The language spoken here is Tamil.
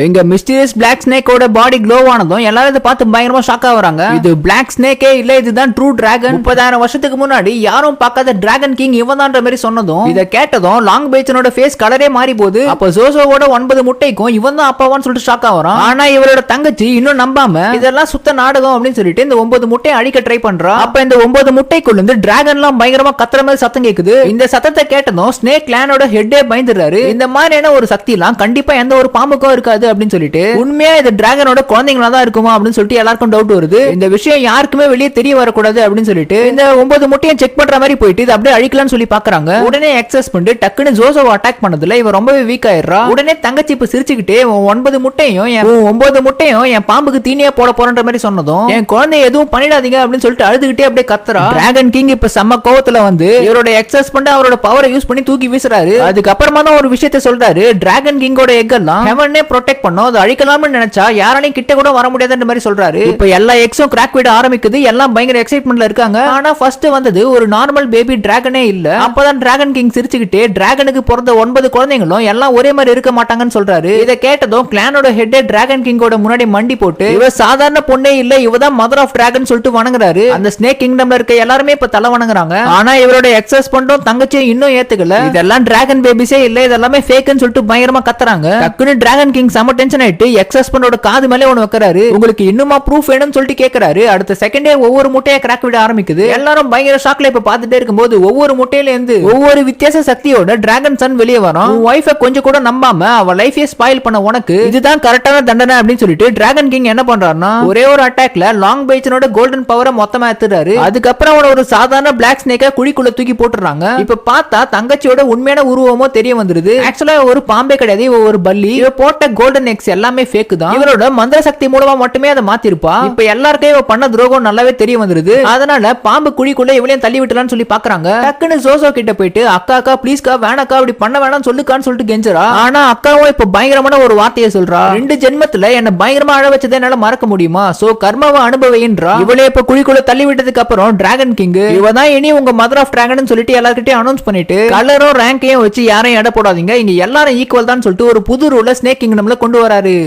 இங்க மிஸ்டீரியஸ் பிளாக் ஸ்னேக்கோட பாடி க்ளோ ஆனதும் எல்லாரும் இதை பார்த்து பயங்கரமா ஷாக் ஆகுறாங்க. இது பிளாக் ஸ்னேக்கே இல்ல, இதுதான் ட்ரூ டிராகன். 30,000 வருஷத்துக்கு முன்னாடி யாரும் பார்க்காத டிராகன் கிங் இவன்தான்ற மாதிரி சொன்னதும் இதை கேட்டதும் லாங் பேச்சனோட ஃபேஸ் கலரே மாறி போகுது. அப்ப ஜோசோவோட 9 முட்டைக்கும் இவன் தான் அப்பாவான்னு சொல்லிட்டு ஷாக் ஆகுறான். ஆனா இவரோட தங்கச்சி இன்னும் நம்பாம இதெல்லாம் சுத்த நாடகம் அப்படின்னு சொல்லிட்டு இந்த 9 முட்டையை அழிக்க ட்ரை பண்றா. அப்ப இந்த 9 முட்டைக்குள்ள இருந்து டிராகன் எல்லாம் பயங்கரமா கத்துற மாதிரி சத்தம் கேக்குது. இந்த சத்தத்தை கேட்டதும் ஸ்னேக் கிளானோட ஹெட்டே பயந்துறாரு. இந்த மாதிரியான ஒரு சக்தி எல்லாம் கண்டிப்பா எந்த ஒரு பாம்புக்கும் இருக்காது அப்படின்னு சொல்லிட்டு உண்மையா இது டிராகனோட குழந்தைங்களா தான் இருக்குமா அப்படின்னு சொல்லிட்டு எல்லாருக்கும் டவுட் வருது. இந்த விஷயம் யாருக்குமே வெளியே தெரிய வரக்கூடாது அப்படின்னு சொல்லிட்டு இந்த 9 முட்டையை செக் பண்ற மாதிரி போயிட்டு இது அப்படியே அழிக்கலாம்னு சொல்லி பாக்குறாங்க. உடனே எக்ஸஸ் பண்ணிட்டு டக்குன்னு ஜோசோவை அட்டாக் பண்ணதுல இவ ரொம்பவே வீக் ஆயிடுறா. உடனே தங்கச்சி இப்ப சிரிச்சுக்கிட்டே 9 முட்டையும் 9 முட்டையும் என் பாம்புக்கு தீனியா போட போறன்ற மாதிரி சொன்னதும் என் குழந்தைய எதுவும் பண்ணிடாதீங்க அப்படின்னு சொல்லிட்டு அழுதுகிட்டே அப்படியே கத்துறா. டிராகன் கிங் இப்ப செம்ம கோவத்துல வந்து இவரோட எக்ஸஸ் பண்ணி அவரோட பவரை யூஸ் பண்ணி தூக்கி வீசுறாரு. அதுக்கப்புறமா தான் ஒரு விஷயத்தை சொல்றாரு. டிராகன் கிங்கோட எக் எல்லாம் ஹெவனே ப்ரொடெக்ட் பண்ணோம், அது அழிக்கலாம்னு நினைச்சா யாராலையும் கிட்ட கூட வர முடியாதுன்ற மாதிரி சொல்றாரு. இப்ப எல்லா எக்ஸும் கிராக் விட ஆரம்பிக்குது. எல்லாம் பயங்கர எக்ஸைட்மெண்ட்ல இருக்காங்க. ஆனா ஃபர்ஸ்ட் வந்தது ஒரு நார்மல் பேபி டிராகனே இல்ல. அப்பதான் டிராகன் கிங் சிரிச்சுக்கிட்டே டிராகனுக்கு பிறந்த 9 குழந்தைங்களும் எல்லாம் ஒரே மாதிரி இருக்க மாட்டாங்கன்னு சொல்றாரு. இதை கேட்டதும் கிளானோட ஹெட் டிராகன் கிங்கோட முன்னாடி மண்டி போட்டு இவ சாதாரண பொண்ணே இல்ல, இவதான் மதர் ஆஃப் டிராகன் சொல்லிட்டு வணங்குறாரு. அந்த ஸ்னேக் கிங்டம்ல இருக்க எல்லாருமே இப்ப தலை வணங்குறாங்க. ஆனா இவரோட எக்ஸஸ் பண்றோம் தங்கச்சியும் இன்னும் ஏத்துக்கல. இதெல்லாம் டிராகன் பேபிஸே இல்ல, இதெல்லாமே ஃபேக்னு சொல்லிட்டு பயங்கரமா கத்துறாங்க. டக்குன்னு டிராகன் கிங் செம டென்ஷன் ஆயிட்டு எக்ஸஸ் பண்ணோட காது மேலே ஒன்னு வைக்கிறாரு. உங்களுக்கு இன்னுமா ப்ரூஃப் வேணும்னு சொல்லிட்டு கேக்குறாரு. அடுத்த செகண்டே ஒவ்வொரு முட்டையை கிராக் விட ஆரம்பிக்குது. எல்லாரும் பயங்கர ஷாக்ல இப்ப பாத்துட்டே இருக்கும்போது ஒவ்வொரு முட்டையில இருந்து ஒவ்வொரு வித்தியாச சக்தியோட டிராகன் சன் வெளியே வரும். வைஃபை கொஞ்சம் கூட நம்பாம அவ லைஃபே ஸ்பாயில் பண்ண உனக்கு இதுதான் கரெக்டான தண்டனை அப்படின்னு சொல்லிட்டு டிராகன் கிங் என்ன பண்றாருன்னா ஒரே ஒரு அட்டாக்ல லாங் பேச்சனோட கோல்டன் பவரை மொத்தமா எடுத்துறாரு. அதுக்கப்புறம் அவன ஒரு சாதாரண பிளாக் ஸ்னேக்கை குழிக்குள்ள தூக்கி போட்டுறாங்க. இப்ப பார்த்தா தங்கச்சியோட உண்மையான உருவமோ தெரிய வந்துருது. ஆக்சுவலா ஒரு பாம்பே கிடையாது, ஒரு பல்லி. இவ போட்ட கோல்டன் எக்ஸ் எல்லாமே ஃபேக் தான். இவரோட மந்திர சக்தி மூலமா மட்டுமே அதை மாத்திருப்பா. இப்ப எல்லாருக்கும் இவ பண்ண துரோகம் நல்லாவே தெரிய வந்துருது. அதனால பாம்பு குழிக்குள்ள இவளையும் தள்ளி விட்டலாம்னு சொல்லி பாக்குறாங்க. டக்குன்னு ஜோசோ கிட்ட போயிட்டு அக்கா ப்ளீஸ்க்கா வேணாக்கா அப்படி பண்ண வேணாம்னு சொல்லுக்கான்னு சொல்லிட்டு கெஞ்சரா. ஆனா அக்காவும் இப்ப பயங்கரமான ஒரு வார்த்தையை சொல்றா. 2 ஜென்மத்துல என்ன பயங்கரமா அழ வச்சதை என்னால மறக்க முடியுமா, சோ கர்மாவை அனுபவின்றா. இவளே இப்ப குழிக்குள்ள தள்ளி விட்டதுக்கு அப்புறம் டிராகன் கிங் இவதான் இனி உங்க மதர் ஆஃப் டிராகன் சொல்லிட்டு எல்லார்கிட்டயும் அனௌன்ஸ் பண்ணிட்டு கலரும் ரேங்கையும் வச்சு யாரையும் எடை போடாதீங்க, இங்க எல்லாரும் ஈக்குவல் தான் சொல்லிட்டு ஒரு புது ரூல ஸ்னேக் கிங்டம்ல கொண்டு வராரு.